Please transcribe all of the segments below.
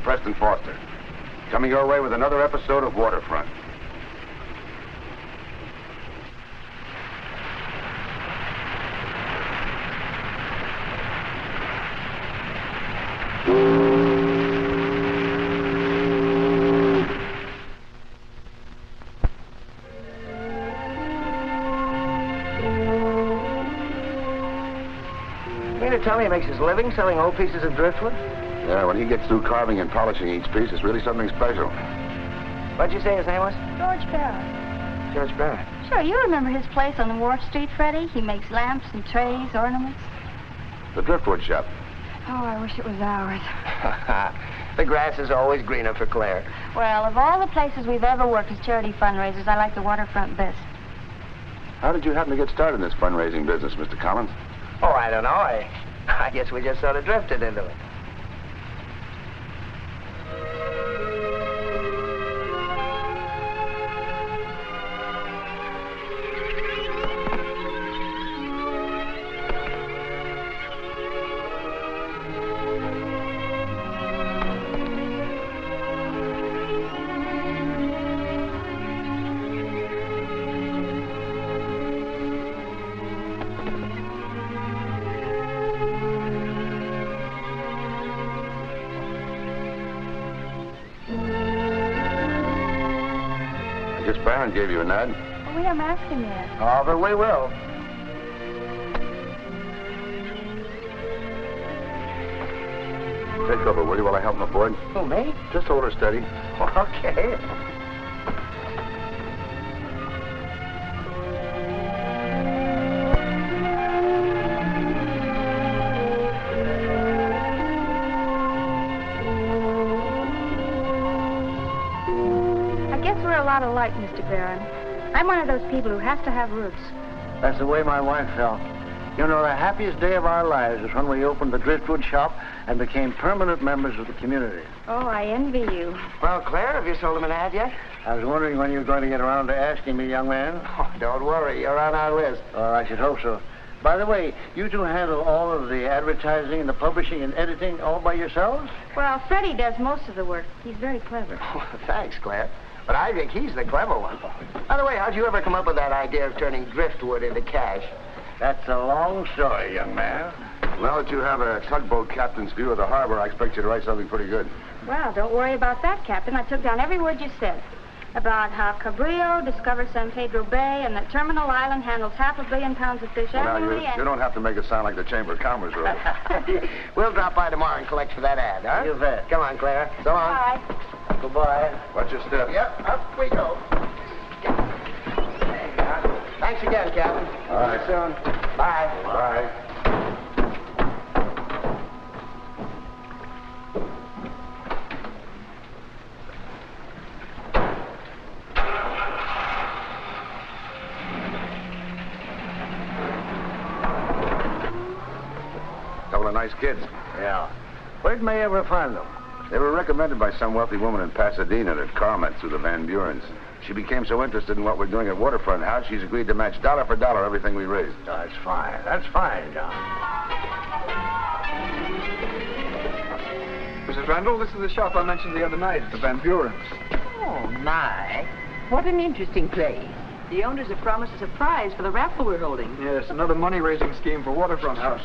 Preston Foster, coming your way with another episode of Waterfront. Tell me he makes his living selling old pieces of driftwood? Yeah, when he gets through carving and polishing each piece, it's really something special. What'd you say his name was? George Barrett. George Barrett. Sure, you remember his place on the Wharf Street, Freddie? He makes lamps and trays, ornaments. The Driftwood shop. Oh, I wish it was ours. The grass is always greener for Claire. Well, of all the places we've ever worked as charity fundraisers, I like the Waterfront best. How did you happen to get started in this fundraising business, Mr. Collins? Oh, I don't know. I guess we just sort of drifted into it. Baron gave you a nod. Well, we haven't asked him yet. Oh, but we will. Take over, will you, while I help him aboard? Who, me? Just hold her steady. Okay. A lot alike, Mr. Barron. I'm one of those people who has to have roots. That's the way my wife felt. You know, the happiest day of our lives is when we opened the Driftwood shop and became permanent members of the community. Oh, I envy you. Well, Claire, have you sold him an ad yet? I was wondering when you were going to get around to asking me, young man. Oh, don't worry. You're on our list. Oh, I should hope so. By the way, you two handle all of the advertising and the publishing and editing all by yourselves? Well, Freddie does most of the work. He's very clever. Oh, thanks, Claire. But I think he's the clever one. By the way, how'd you ever come up with that idea of turning driftwood into cash? That's a long story, young man. Now that you have a tugboat captain's view of the harbor, I expect you to write something pretty good. Well, don't worry about that, Captain. I took down every word you said. About how Cabrillo discovered San Pedro Bay and that Terminal Island handles 500 million pounds of fish annually. Now, you don't have to make it sound like the Chamber of Commerce wrote it. We'll drop by tomorrow and collect for that ad, huh? You bet. Come on, Claire. So long. Bye. Goodbye. Watch your step. Yep, up we go. Thanks again, Captain. All right. See you soon. Bye. Bye. Couple of nice kids. Yeah. Where'd May ever find them? They were recommended by some wealthy woman in Pasadena that Carl met through the Van Burens. She became so interested in what we're doing at Waterfront House, she's agreed to match dollar for dollar everything we raise. Oh, that's fine. That's fine, John. Mrs. Randall, this is the shop I mentioned the other night, the Van Burens. Oh, my. What an interesting place. The owners have promised us a prize for the raffle we're holding. Yes, another money-raising scheme for Waterfront House.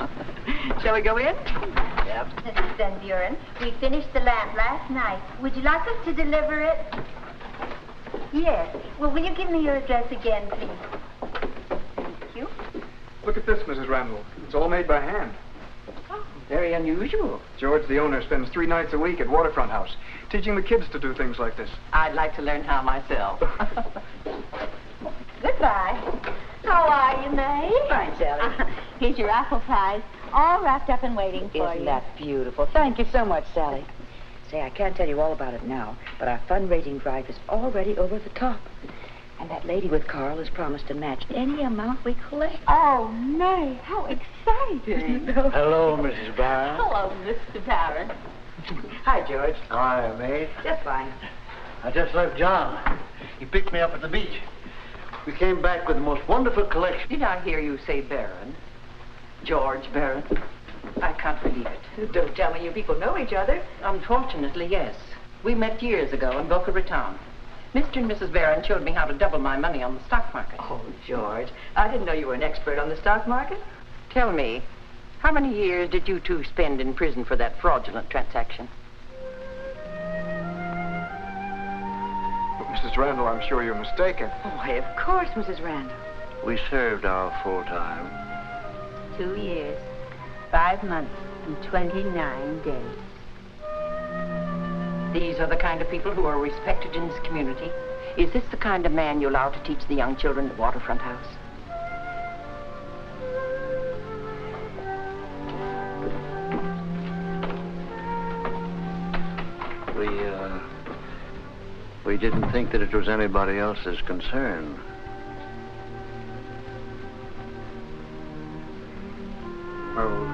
Shall we go in? Yep. Mrs. Van Buren, we finished the lamp last night. Would you like us to deliver it? Yes. Well, will you give me your address again, please? Thank you. Look at this, Mrs. Randall. It's all made by hand. Oh, very unusual. George, the owner, spends 3 nights a week at Waterfront House, teaching the kids to do things like this. I'd like to learn how myself. Goodbye. How are you, May? Fine, Sally. Here's your apple pies, all wrapped up and waiting for you. Isn't that beautiful? Thank you so much, Sally. Say, I can't tell you all about it now, but our fundraising drive is already over the top. And that lady with Carl has promised to match any amount we collect. Oh, May, how exciting. Hello, Mrs. Barron. Hello, Mr. Barron. Hi, George. Hi, May. Just fine. I just left John. He picked me up at the beach. We came back with the most wonderful collection. Did I hear you say Baron? George Baron? I can't believe it. Don't tell me you people know each other. Unfortunately, yes. We met years ago in Boca Raton. Mr. and Mrs. Barron showed me how to double my money on the stock market. Oh, George, I didn't know you were an expert on the stock market. Tell me, how many years did you two spend in prison for that fraudulent transaction? But Mrs. Randall, I'm sure you're mistaken. Oh, why, of course, Mrs. Randall. We served our full time. 2 years, 5 months, and 29 days. These are the kind of people who are respected in this community. Is this the kind of man you allow to teach the young children at Waterfront House? We didn't think that it was anybody else's concern. Well,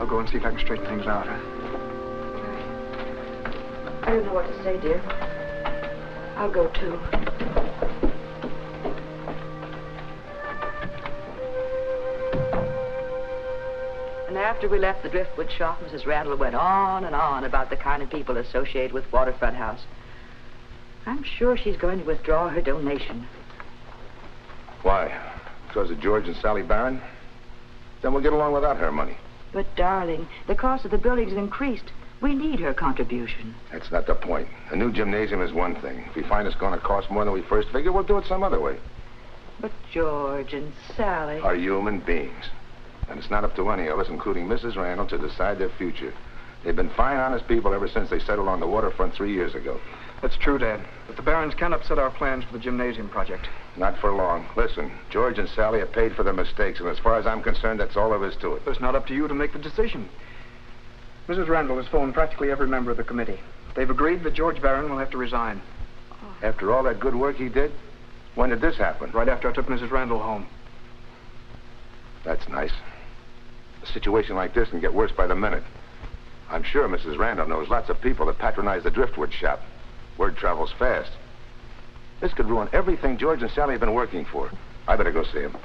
I'll go and see if I can straighten things out, huh? I don't know what to say, dear. I'll go, too. And after we left the Driftwood shop, Mrs. Randall went on and on about the kind of people associated with Waterfront House. I'm sure she's going to withdraw her donation. Why? Because of George and Sally Barron? Then we'll get along without her money. But, darling, the cost of the building's increased. We need her contribution. That's not the point. A new gymnasium is one thing. If we find it's going to cost more than we first figured, we'll do it some other way. But George and Sally... Are human beings. And it's not up to any of us, including Mrs. Randall, to decide their future. They've been fine, honest people ever since they settled on the waterfront 3 years ago. That's true, Dad. But the Barons can't upset our plans for the gymnasium project. Not for long. Listen, George and Sally have paid for their mistakes, and as far as I'm concerned, that's all there is to it. It's not up to you to make the decision. Mrs. Randall has phoned practically every member of the committee. They've agreed that George Barron will have to resign. After all that good work he did? When did this happen? Right after I took Mrs. Randall home. That's nice. A situation like this can get worse by the minute. I'm sure Mrs. Randall knows lots of people that patronize the Driftwood shop. Word travels fast. This could ruin everything George and Sally have been working for. I better go see him.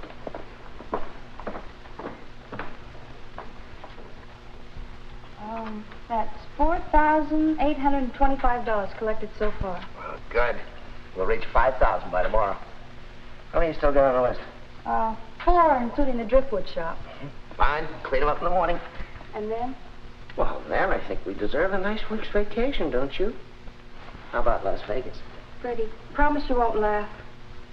That's $4,825 collected so far. Well, good. We'll reach 5,000 by tomorrow. How many you still got on the list? 4, including the Driftwood shop. Fine. Clean them up in the morning. And then? Well, then I think we deserve a nice week's vacation, don't you? How about Las Vegas? Freddie, promise you won't laugh.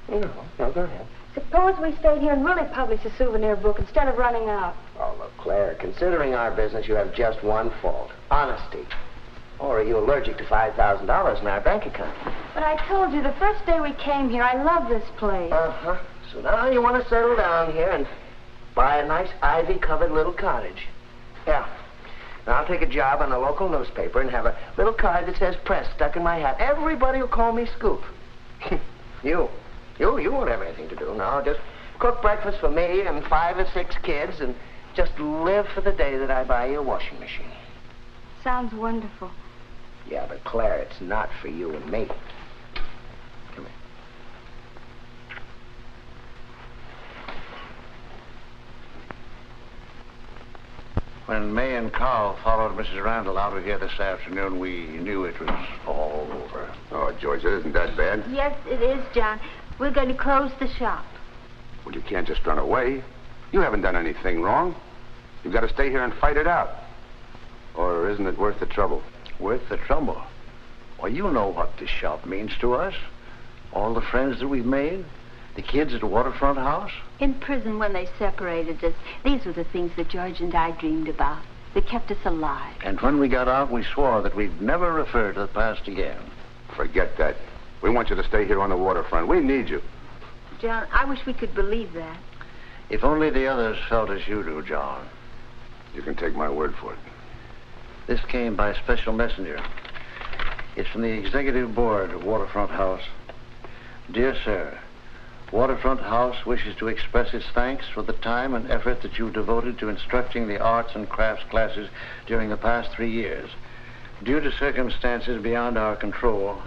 No, go ahead. Suppose we stayed here and really published a souvenir book instead of running out. Oh, look, Claire, considering our business, you have just one fault. Honesty. Or are you allergic to $5,000 in our bank account? But I told you the first day we came here, I love this place. Uh-huh. So now you want to settle down here and buy a nice ivy-covered little cottage. Yeah. Now I'll take a job on a local newspaper and have a little card that says press stuck in my hat. Everybody will call me Scoop. You won't have anything to do now. Just cook breakfast for me and 5 or 6 kids and just live for the day that I buy you a washing machine. Sounds wonderful. Yeah, but Claire, it's not for you and me. Come here. When May and Carl followed Mrs. Randall out of here this afternoon, we knew it was all over. Oh, George, it isn't that bad. Yes, it is, John. We're going to close the shop. Well, you can't just run away. You haven't done anything wrong. You've got to stay here and fight it out. Or isn't it worth the trouble? Worth the trouble? Well, you know what this shop means to us. All the friends that we've made. The kids at the Waterfront House. In prison, when they separated us, these were the things that George and I dreamed about. That kept us alive. And when we got out, we swore that we'd never refer to the past again. Forget that. We want you to stay here on the waterfront. We need you. John, I wish we could believe that. If only the others felt as you do, John. You can take my word for it. This came by special messenger. It's from the executive board of Waterfront House. Dear sir, Waterfront House wishes to express its thanks for the time and effort that you've devoted to instructing the arts and crafts classes during the past 3 years. Due to circumstances beyond our control,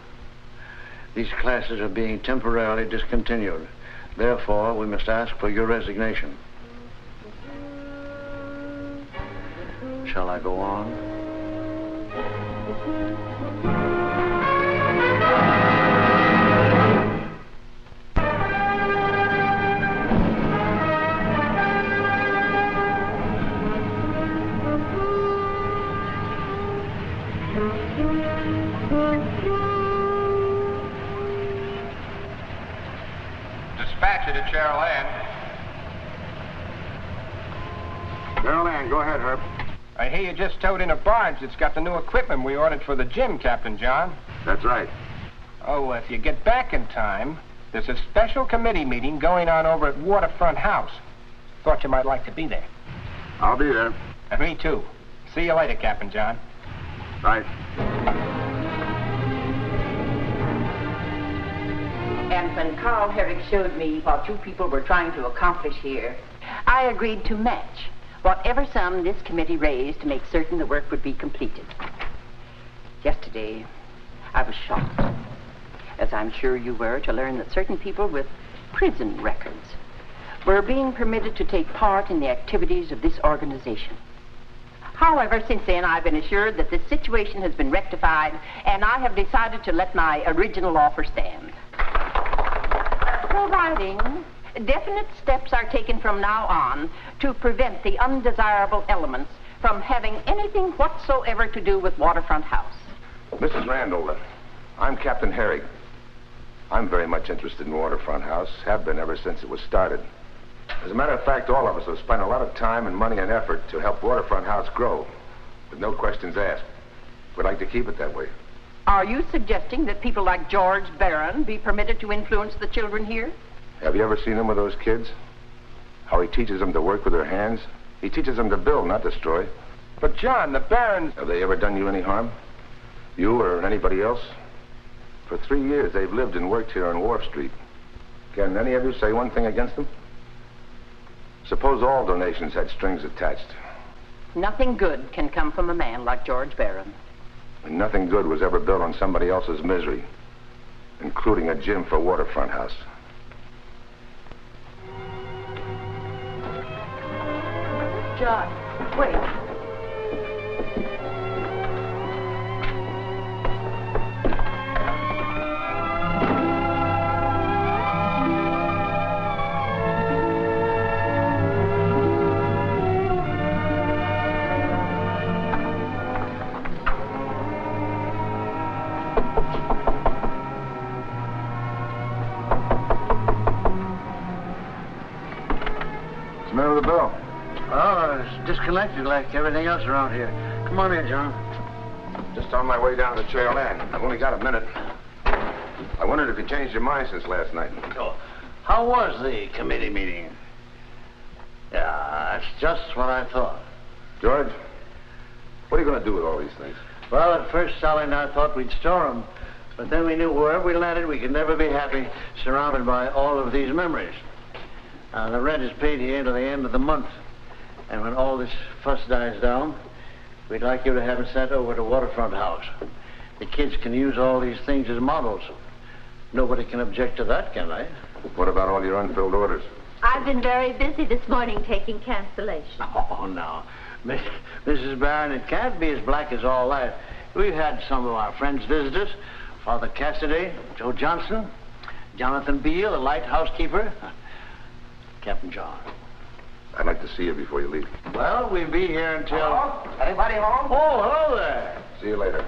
these classes are being temporarily discontinued. Therefore, we must ask for your resignation. Shall I go on? Dispatch it to Cheryl Ann. Cheryl Ann, go ahead, Herb. I hear you just towed in a barge that's got the new equipment we ordered for the gym, Captain John. That's right. Oh, if you get back in time, there's a special committee meeting going on over at Waterfront House. Thought you might like to be there. I'll be there. Me too. See you later, Captain John. Right. And when Carl Herrick showed me what you people were trying to accomplish here, I agreed to match whatever sum this committee raised to make certain the work would be completed. Yesterday, I was shocked, as I'm sure you were, to learn that certain people with prison records were being permitted to take part in the activities of this organization. However, since then, I've been assured that this situation has been rectified, and I have decided to let my original offer stand. Providing definite steps are taken from now on to prevent the undesirable elements from having anything whatsoever to do with Waterfront House. Mrs. Randall, I'm Captain Herrick. I'm very much interested in Waterfront House, have been ever since it was started. As a matter of fact, all of us have spent a lot of time and money and effort to help Waterfront House grow, with no questions asked. We'd like to keep it that way. Are you suggesting that people like George Barron be permitted to influence the children here? Have you ever seen him with those kids? How he teaches them to work with their hands? He teaches them to build, not destroy. But, John, the Barons... Have they ever done you any harm? You or anybody else? For 3 years, they've lived and worked here on Wharf Street. Can any of you say one thing against them? Suppose all donations had strings attached. Nothing good can come from a man like George Barron. And nothing good was ever built on somebody else's misery, including a gym for Waterfront House. John, wait. What's the matter with the bill? Oh, it's disconnected like everything else around here. Come on in, John. Just on my way down to Trail End. I've only got a minute. I wondered if you changed your mind since last night. Oh, how was the committee meeting? Yeah, that's just what I thought. George, what are you going to do with all these things? Well, at first, Sally and I thought we'd store them. But then we knew wherever we landed, we could never be happy surrounded by all of these memories. The rent is paid here to the end of the month. And when all this fuss dies down, we'd like you to have it sent over to Waterfront House. The kids can use all these things as models. Nobody can object to that, can they? What about all your unfilled orders? I've been very busy this morning taking cancellations. Oh, no. Mrs. Barron, it can't be as black as all that. We've had some of our friends visit us. Father Cassidy, Joe Johnson, Jonathan Beale, the light housekeeper, Captain John. I'd like to see you before you leave. Well, we'll be here until... Hello? Anybody home? Oh, hello there. See you later.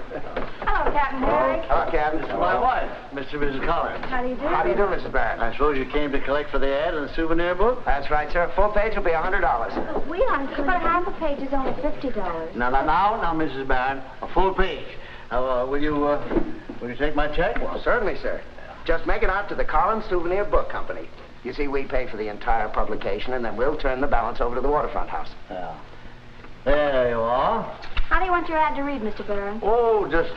Hello, Captain Herrick. Hello, Captain. This is my wife, Mr. and Mrs. Collins. How do you do? How do you do, Mrs. Barron? I suppose you came to collect for the ad in the souvenir book? That's right, sir. Full page will be $100. We understood, but half a page is only $50. Now, Mrs. Barron, a full page. Will you take my check? Well, certainly, sir. Just make it out to the Collins Souvenir Book Company. You see, we pay for the entire publication, and then we'll turn the balance over to the Waterfront House. Yeah. There you are. How do you want your ad to read, Mr. Barron? Oh, just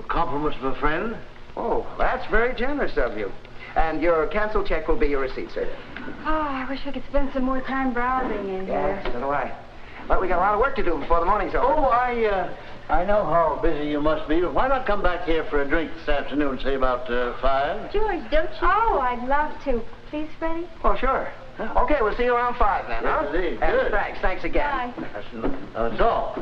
compliments of a friend. Oh, that's very generous of you. And your canceled check will be your receipt, sir. Oh, I wish we could spend some more time browsing in here. Yeah, so do I. But we got a lot of work to do before the morning's over. Oh, I know how busy you must be, but why not come back here for a drink this afternoon, say about 5? George, don't you? Oh, I'd love to. Please, Freddie? Oh, sure. Okay, we'll see you around 5 then, huh? Yes, indeed. Good. Thanks again. Bye. That's all.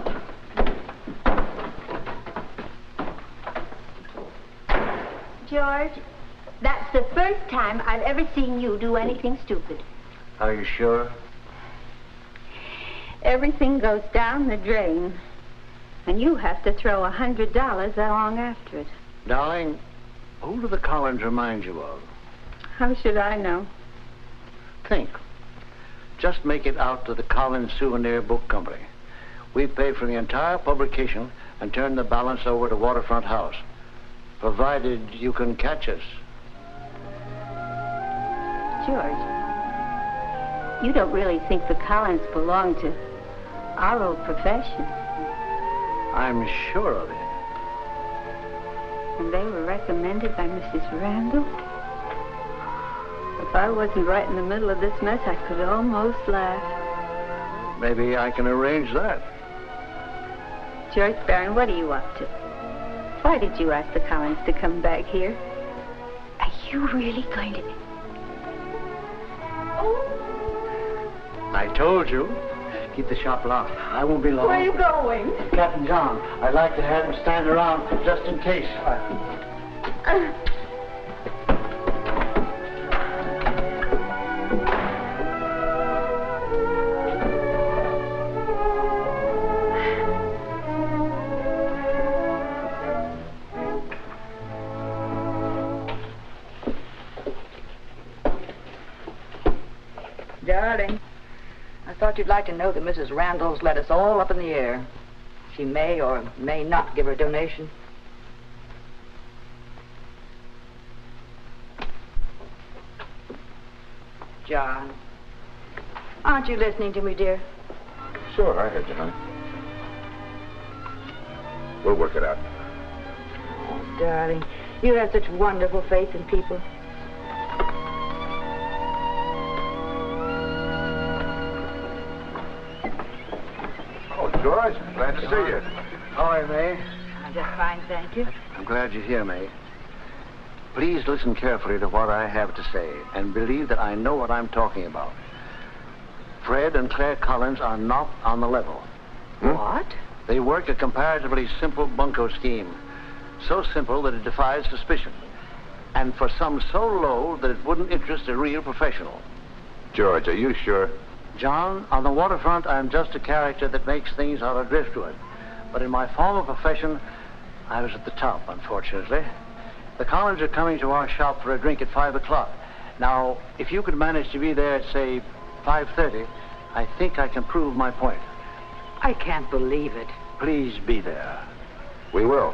George, that's the first time I've ever seen you do anything stupid. Are you sure? Everything goes down the drain, and you have to throw $100 along after it. Darling, who do the Collins remind you of? How should I know? Think. Just make it out to the Collins Souvenir Book Company. We pay for the entire publication and turn the balance over to Waterfront House, provided you can catch us. George, you don't really think the Collins belong to our old profession. I'm sure of it. And they were recommended by Mrs. Randall? If I wasn't right in the middle of this mess, I could almost laugh. Maybe I can arrange that. George Barron, what are you up to? Why did you ask the Collins to come back here? Are you really going to... I told you. Keep the shop locked. I won't be long. Where are you going? Captain John, I'd like to have him stand around just in case. Darling, I thought you'd like to know that Mrs. Randall's let us all up in the air. She may or may not give her donation. John, aren't you listening to me, dear? Sure, I heard you, honey. We'll work it out. Oh, darling, you have such wonderful faith in people. Oh, George, glad to see you. How are you, May? I'm just fine, thank you. I'm glad you're here, May. Please listen carefully to what I have to say and believe that I know what I'm talking about. Fred and Claire Collins are not on the level. What? They work a comparatively simple bunco scheme. So simple that it defies suspicion. And for sums so low that it wouldn't interest a real professional. George, are you sure? John, on the waterfront, I'm just a character that makes things out of driftwood. But in my former profession, I was at the top, unfortunately. The Collins are coming to our shop for a drink at 5 o'clock. Now, if you could manage to be there at, say, 5:30, I think I can prove my point. I can't believe it. Please be there. We will.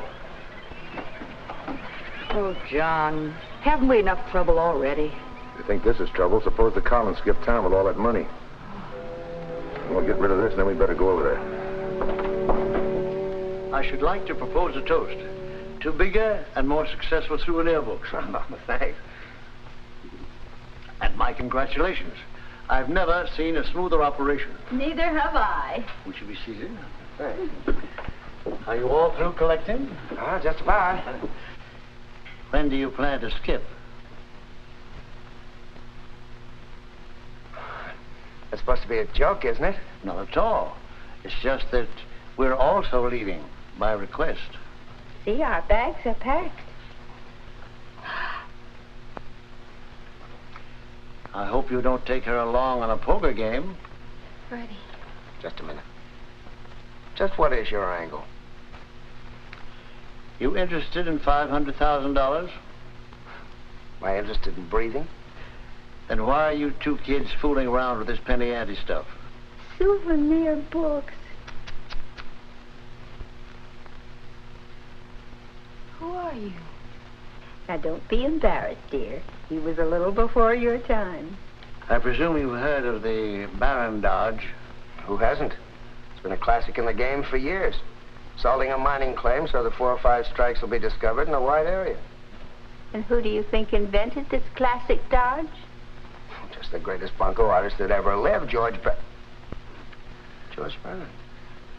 Oh, John, haven't we enough trouble already? If you think this is trouble, suppose the Collins skip town with all that money. We'll get rid of this, and then we better go over there. I should like to propose a toast to bigger and more successful souvenir books. Thanks. And my congratulations. I've never seen a smoother operation. Neither have I. Would you be seated? Thanks. Are you all through collecting? Just about. When do you plan to skip? That's supposed to be a joke, isn't it? Not at all. It's just that we're also leaving by request. See, our bags are packed. I hope you don't take her along on a poker game. Freddie. Just a minute. Just what is your angle? You interested in $500,000? Am I interested in breathing? Then why are you two kids fooling around with this penny ante stuff? Souvenir books. Who are you? Now, don't be embarrassed, dear. He was a little before your time. I presume you've heard of the Barron Dodge. Who hasn't? It's been a classic in the game for years. Salting a mining claim so the 4 or 5 strikes will be discovered in a wide area. And who do you think invented this classic Dodge? Just the greatest bunco artist that ever lived, George Barron.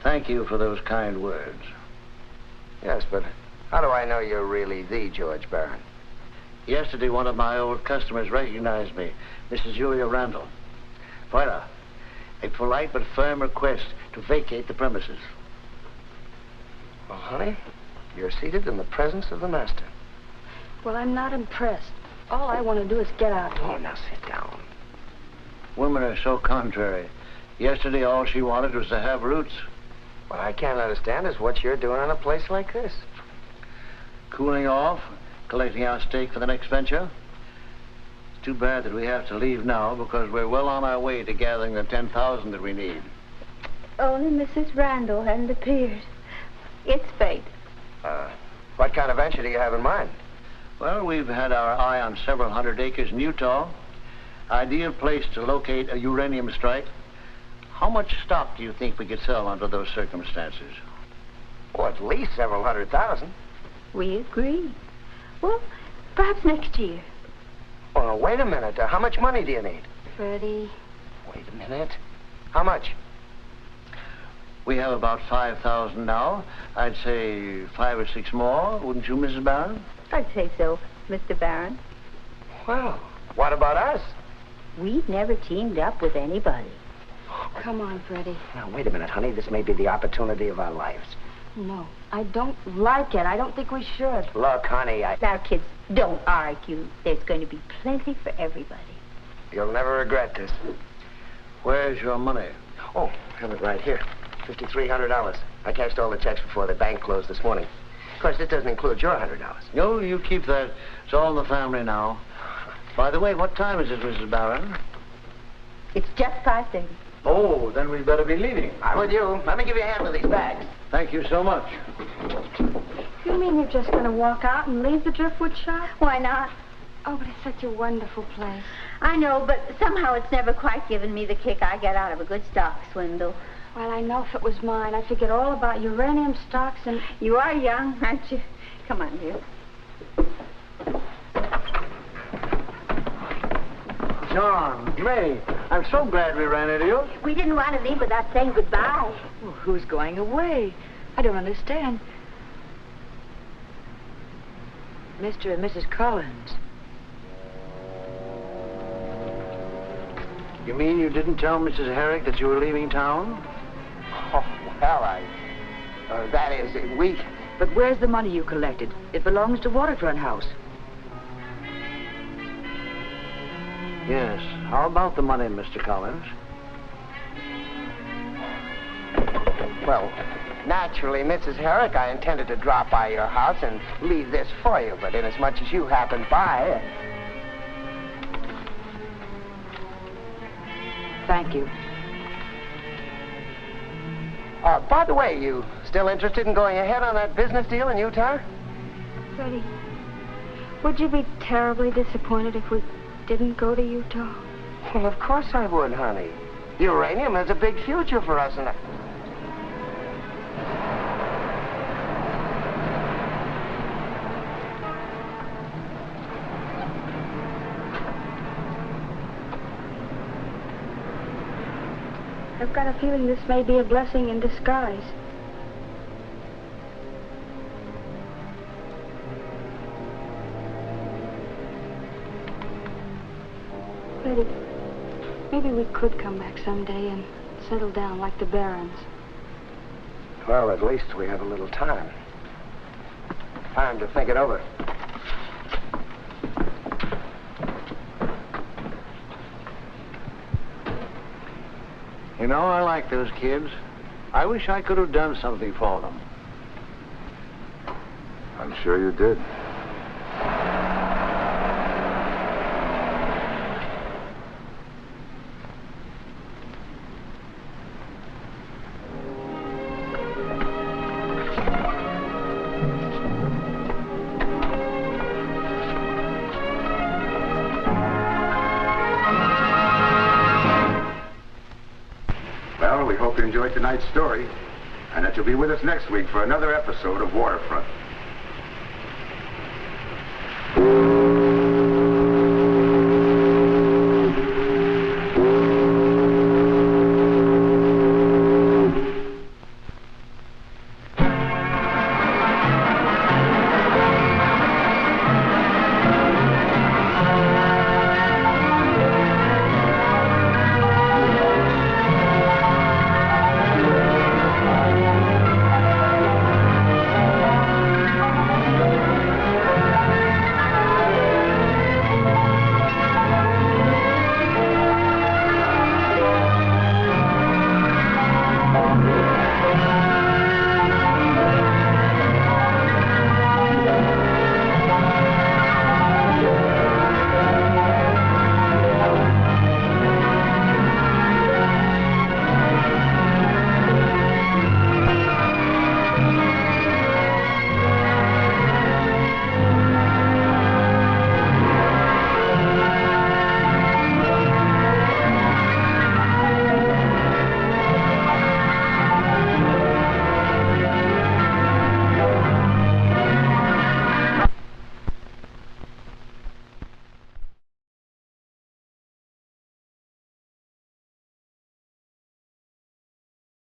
Thank you for those kind words. Yes, but how do I know you're really the George Barron? Yesterday, one of my old customers recognized me, Mrs. Julia Randall. Voilà. A polite but firm request to vacate the premises. Well, honey, you're seated in the presence of the master. Well, I'm not impressed. All I want to do is get out of here. Oh, now sit down. Women are so contrary. Yesterday, all she wanted was to have roots. What I can't understand is what you're doing in a place like this. Cooling off, collecting our stake for the next venture. It's too bad that we have to leave now because we're well on our way to gathering the 10,000 that we need. Only Mrs. Randall hadn't appeared. It's fate. What kind of venture do you have in mind? Well, we've had our eye on several hundred acres in Utah. Ideal place to locate a uranium strike. How much stock do you think we could sell under those circumstances? Oh, at least several 100,000. We agree. Well, perhaps next year. Oh, now, wait a minute. How much money do you need? Freddie. Wait a minute. How much? We have about 5,000 now. I'd say 5 or 6 more. Wouldn't you, Mrs. Barron? I'd say so, Mr. Barron. Well, what about us? We've never teamed up with anybody. Come on, Freddie. Now, wait a minute, honey. This may be the opportunity of our lives. No, I don't like it. I don't think we should. Look, honey, Now, kids, don't argue. There's going to be plenty for everybody. You'll never regret this. Where's your money? Oh, I have it right here. $5,300. I cashed all the checks before the bank closed this morning. Of course, this doesn't include your $100. No, you keep that. It's all in the family now. By the way, what time is it, Mrs. Barron? It's just 5:30. Oh, then we'd better be leaving. I'm with you. Let me give you a hand with these bags. Thank you so much. You mean you're just going to walk out and leave the Driftwood shop? Why not? Oh, but it's such a wonderful place. I know, but somehow it's never quite given me the kick I get out of a good stock swindle. Well, I know if it was mine, I'd forget all about uranium stocks and... You are young, aren't you? Come on, dear. John, May, I'm so glad we ran into you. We didn't want to leave without saying goodbye. Well, who's going away? I don't understand. Mr. and Mrs. Collins. You mean you didn't tell Mrs. Herrick that you were leaving town? Oh, well, that is, we... But where's the money you collected? It belongs to Waterfront House. Yes. How about the money, Mr. Collins? Well, naturally, Mrs. Herrick, I intended to drop by your house and leave this for you, but inasmuch as you happened by... Thank you. By the way, you still interested in going ahead on that business deal in Utah? Freddie, would you be terribly disappointed if we didn't go to Utah? Well, of course I would, honey. Uranium has a big future for us, and I've got a feeling this may be a blessing in disguise. Freddie, maybe we could come back someday and settle down like the Barons. well, at least we have a little time. Time to think it over. You know, I like those kids. I wish I could have done something for them. I'm sure you did. Well, we hope you enjoyed tonight's story, and that you'll be with us next week for another episode of Waterfront.